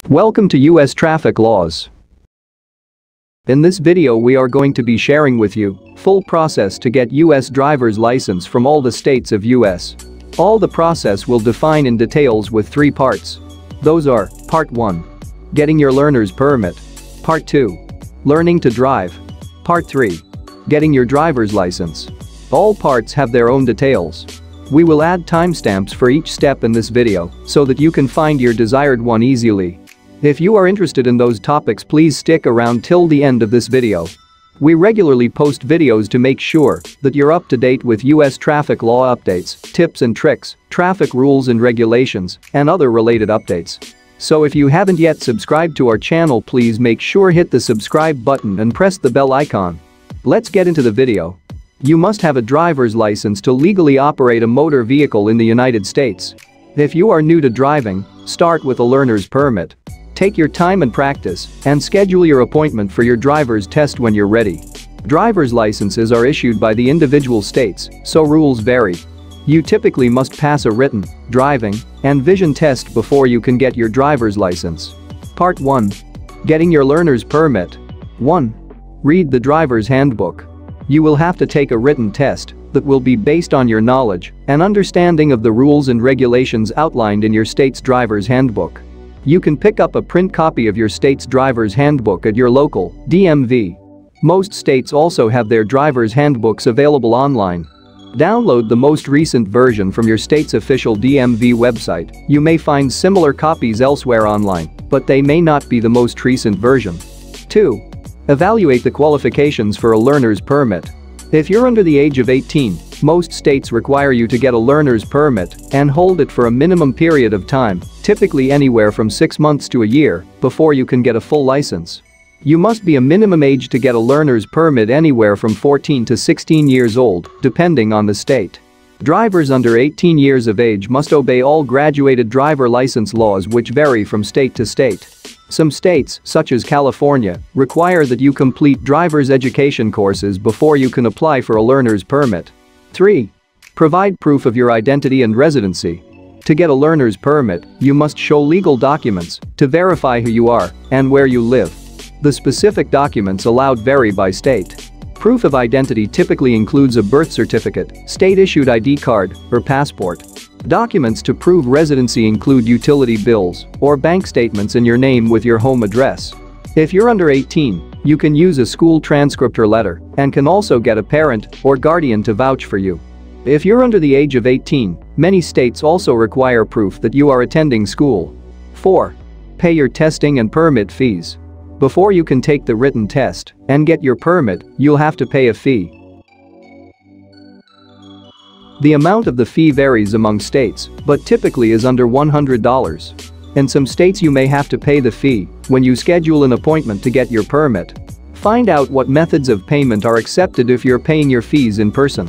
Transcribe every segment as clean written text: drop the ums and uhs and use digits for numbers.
Welcome to US traffic laws. In this video we are going to be sharing with you full process to get US driver's license from all the states of US. All the process will define in details with 3 parts. Those are Part 1. Getting your learner's permit. Part 2. Learning to drive. Part 3. Getting your driver's license. All parts have their own details. We will add timestamps for each step in this video so that you can find your desired one easily. If you are interested in those topics, please stick around till the end of this video. We regularly post videos to make sure that you're up to date with US traffic law updates, tips and tricks, traffic rules and regulations, and other related updates. So if you haven't yet subscribed to our channel, please make sure hit the subscribe button and press the bell icon. Let's get into the video. You must have a driver's license to legally operate a motor vehicle in the United States. If you are new to driving, start with a learner's permit. Take your time and practice, and schedule your appointment for your driver's test when you're ready. Driver's licenses are issued by the individual states, so rules vary. You typically must pass a written, driving, and vision test before you can get your driver's license. Part 1. Getting your learner's permit. 1. Read the driver's handbook. You will have to take a written test that will be based on your knowledge and understanding of the rules and regulations outlined in your state's driver's handbook. You can pick up a print copy of your state's driver's handbook at your local DMV. Most states also have their driver's handbooks available online. Download the most recent version from your state's official DMV website. You may find similar copies elsewhere online, but they may not be the most recent version. 2. Evaluate the qualifications for a learner's permit. If you're under the age of 18, most states require you to get a learner's permit and hold it for a minimum period of time, typically anywhere from 6 months to a year, before you can get a full license. You must be a minimum age to get a learner's permit anywhere from 14 to 16 years old, depending on the state. Drivers under 18 years of age must obey all graduated driver license laws, which vary from state to state. Some states, such as California, require that you complete driver's education courses before you can apply for a learner's permit. 3. Provide proof of your identity and residency. To get a learner's permit, you must show legal documents to verify who you are and where you live. The specific documents allowed vary by state. Proof of identity typically includes a birth certificate, state-issued ID card, or passport. Documents to prove residency include utility bills or bank statements in your name with your home address. If you're under 18, you can use a school transcript or letter and can also get a parent or guardian to vouch for you. If you're under the age of 18, many states also require proof that you are attending school. 4. Pay your testing and permit fees. Before you can take the written test and get your permit, you'll have to pay a fee. The amount of the fee varies among states, but typically is under $100. In some states you may have to pay the fee when you schedule an appointment to get your permit. Find out what methods of payment are accepted if you're paying your fees in person.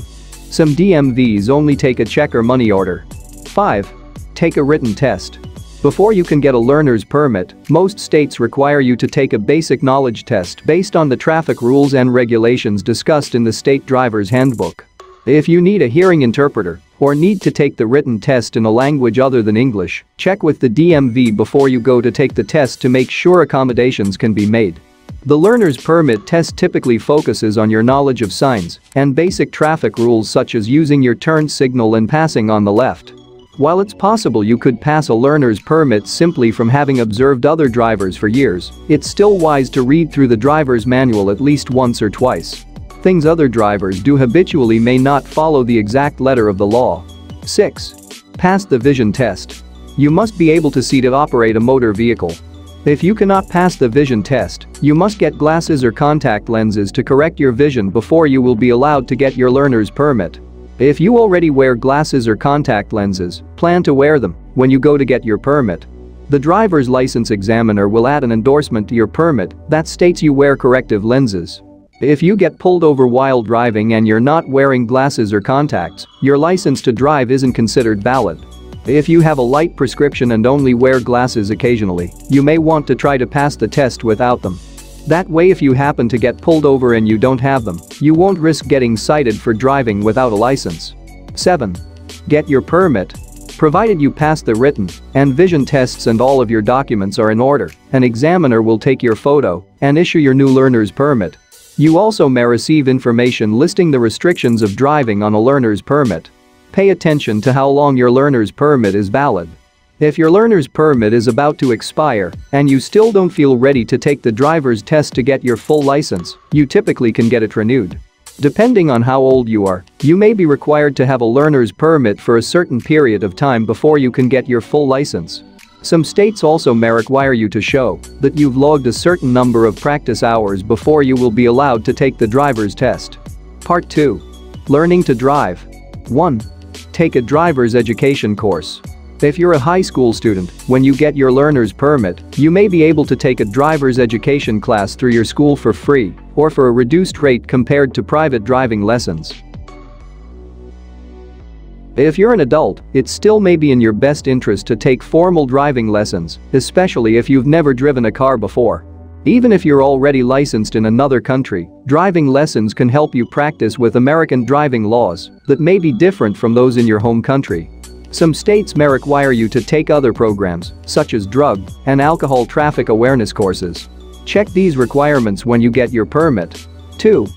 Some DMVs only take a check or money order. 5. Take a written test. Before you can get a learner's permit, most states require you to take a basic knowledge test based on the traffic rules and regulations discussed in the state driver's handbook. If you need a hearing interpreter or need to take the written test in a language other than English, check with the DMV before you go to take the test to make sure accommodations can be made. The learner's permit test typically focuses on your knowledge of signs and basic traffic rules, such as using your turn signal and passing on the left. While it's possible you could pass a learner's permit simply from having observed other drivers for years, it's still wise to read through the driver's manual at least once or twice. Things other drivers do habitually may not follow the exact letter of the law. 6. Pass the vision test. You must be able to see to operate a motor vehicle. If you cannot pass the vision test, you must get glasses or contact lenses to correct your vision before you will be allowed to get your learner's permit. If you already wear glasses or contact lenses, plan to wear them when you go to get your permit. The driver's license examiner will add an endorsement to your permit that states you wear corrective lenses. If you get pulled over while driving and you're not wearing glasses or contacts, your license to drive isn't considered valid. If you have a light prescription and only wear glasses occasionally, you may want to try to pass the test without them. That way, if you happen to get pulled over and you don't have them, you won't risk getting cited for driving without a license. 7. Get your permit. Provided you pass the written and vision tests and all of your documents are in order, an examiner will take your photo and issue your new learner's permit. You also may receive information listing the restrictions of driving on a learner's permit. Pay attention to how long your learner's permit is valid. If your learner's permit is about to expire and you still don't feel ready to take the driver's test to get your full license, you typically can get it renewed. Depending on how old you are, you may be required to have a learner's permit for a certain period of time before you can get your full license. Some states also may require you to show that you've logged a certain number of practice hours before you will be allowed to take the driver's test. Part 2. Learning to drive. 1. Take a driver's education course. If you're a high school student, when you get your learner's permit, you may be able to take a driver's education class through your school for free or for a reduced rate compared to private driving lessons. If you're an adult, it still may be in your best interest to take formal driving lessons, especially if you've never driven a car before. Even if you're already licensed in another country, driving lessons can help you practice with American driving laws that may be different from those in your home country. Some states may require you to take other programs, such as drug and alcohol traffic awareness courses. Check these requirements when you get your permit. 2.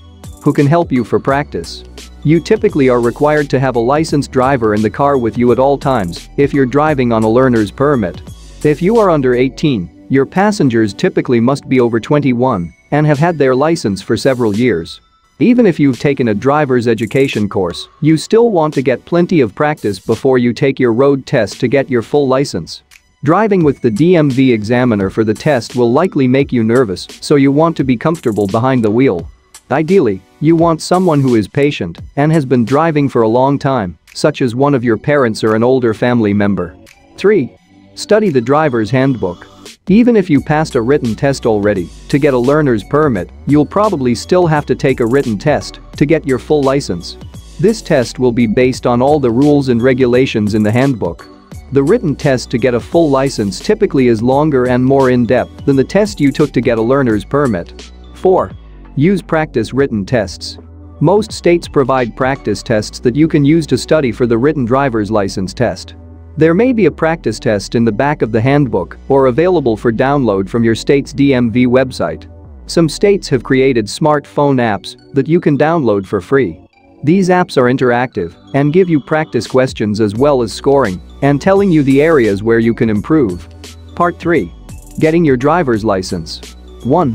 Who can help you for practice? You typically are required to have a licensed driver in the car with you at all times if you're driving on a learner's permit. If you are under 18, your passengers typically must be over 21 and have had their license for several years. Even if you've taken a driver's education course, you still want to get plenty of practice before you take your road test to get your full license. Driving with the DMV examiner for the test will likely make you nervous, so you want to be comfortable behind the wheel. Ideally, you want someone who is patient and has been driving for a long time, such as one of your parents or an older family member. 3. Study the driver's handbook. Even if you passed a written test already, to get a learner's permit, you'll probably still have to take a written test to get your full license. This test will be based on all the rules and regulations in the handbook. The written test to get a full license typically is longer and more in-depth than the test you took to get a learner's permit. 4. Use practice written tests. Most states provide practice tests that you can use to study for the written driver's license test. There may be a practice test in the back of the handbook or available for download from your state's DMV website. Some states have created smartphone apps that you can download for free. These apps are interactive and give you practice questions as well as scoring and telling you the areas where you can improve. Part 3. Getting your driver's license. 1.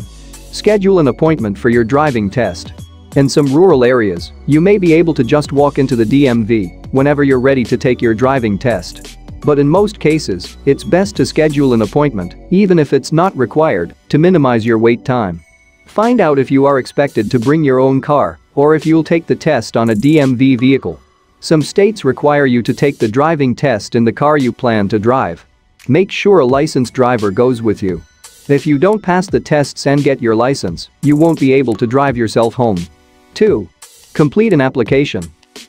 Schedule an appointment for your driving test. In some rural areas, you may be able to just walk into the DMV whenever you're ready to take your driving test. But in most cases, it's best to schedule an appointment, even if it's not required, to minimize your wait time. Find out if you are expected to bring your own car or if you'll take the test on a DMV vehicle. Some states require you to take the driving test in the car you plan to drive. Make sure a licensed driver goes with you. If you don't pass the tests and get your license, you won't be able to drive yourself home. 2. Complete an application.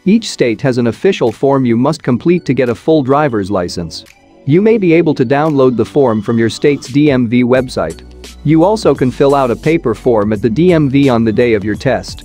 Each state has an official form you must complete to get a full driver's license. You may be able to download the form from your state's DMV website. You also can fill out a paper form at the DMV on the day of your test.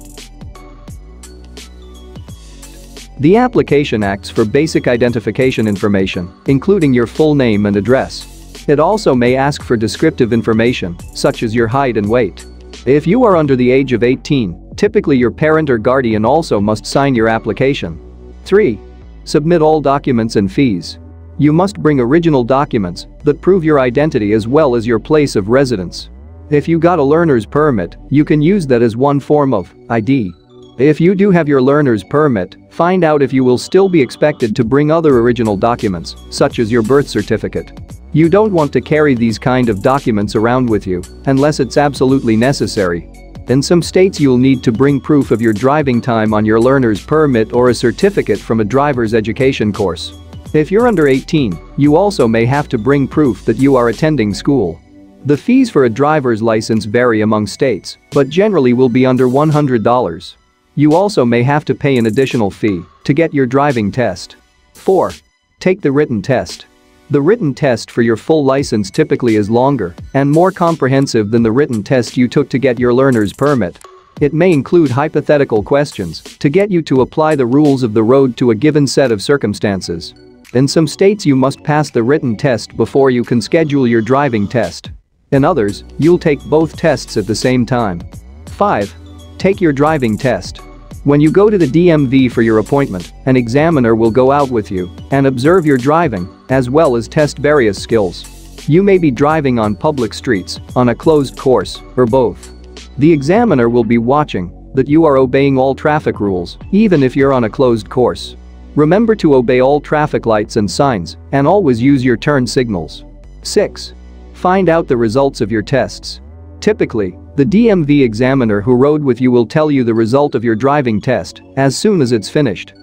The application asks for basic identification information, including your full name and address. It also may ask for descriptive information, such as your height and weight. If you are under the age of 18, typically your parent or guardian also must sign your application. 3. Submit all documents and fees. You must bring original documents that prove your identity as well as your place of residence. If you got a learner's permit, you can use that as one form of ID. If you do have your learner's permit, find out if you will still be expected to bring other original documents, such as your birth certificate. You don't want to carry these kind of documents around with you unless it's absolutely necessary. In some states you'll need to bring proof of your driving time on your learner's permit or a certificate from a driver's education course. If you're under 18, you also may have to bring proof that you are attending school. The fees for a driver's license vary among states, but generally will be under $100. You also may have to pay an additional fee to get your driving test. 4. Take the written test. The written test for your full license typically is longer and more comprehensive than the written test you took to get your learner's permit. It may include hypothetical questions to get you to apply the rules of the road to a given set of circumstances. In some states you must pass the written test before you can schedule your driving test. In others, you'll take both tests at the same time. 5. Take your driving test. When you go to the DMV for your appointment, an examiner will go out with you and observe your driving, as well as test various skills. You may be driving on public streets, on a closed course, or both. The examiner will be watching that you are obeying all traffic rules, even if you're on a closed course. Remember to obey all traffic lights and signs, and always use your turn signals. 6. Find out the results of your tests. Typically, the DMV examiner who rode with you will tell you the result of your driving test as soon as it's finished.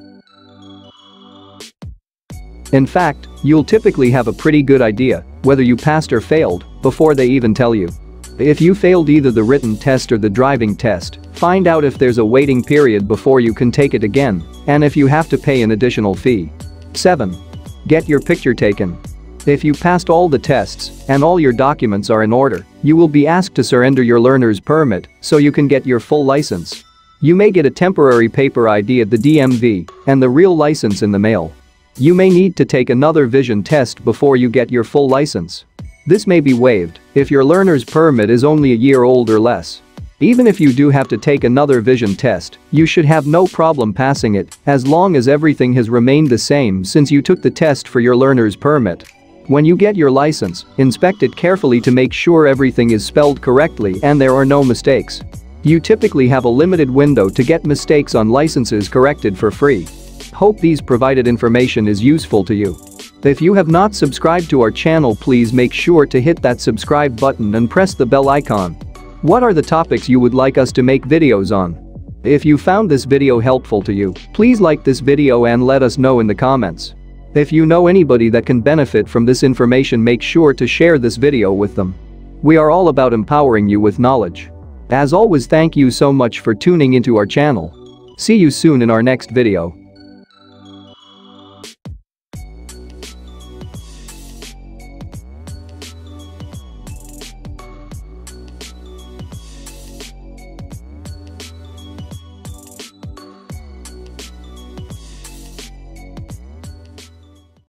In fact, you'll typically have a pretty good idea whether you passed or failed before they even tell you. If you failed either the written test or the driving test, find out if there's a waiting period before you can take it again, and if you have to pay an additional fee. 7. Get your picture taken. If you passed all the tests and all your documents are in order, you will be asked to surrender your learner's permit so you can get your full license. You may get a temporary paper ID at the DMV and the real license in the mail. You may need to take another vision test before you get your full license. This may be waived if your learner's permit is only a year old or less. Even if you do have to take another vision test, you should have no problem passing it as long as everything has remained the same since you took the test for your learner's permit. When you get your license, inspect it carefully to make sure everything is spelled correctly and there are no mistakes. You typically have a limited window to get mistakes on licenses corrected for free. Hope these provided information is useful to you. If you have not subscribed to our channel, please make sure to hit that subscribe button and press the bell icon. What are the topics you would like us to make videos on? If you found this video helpful to you, please like this video and let us know in the comments. If you know anybody that can benefit from this information, make sure to share this video with them. We are all about empowering you with knowledge. As always, thank you so much for tuning into our channel. See you soon in our next video.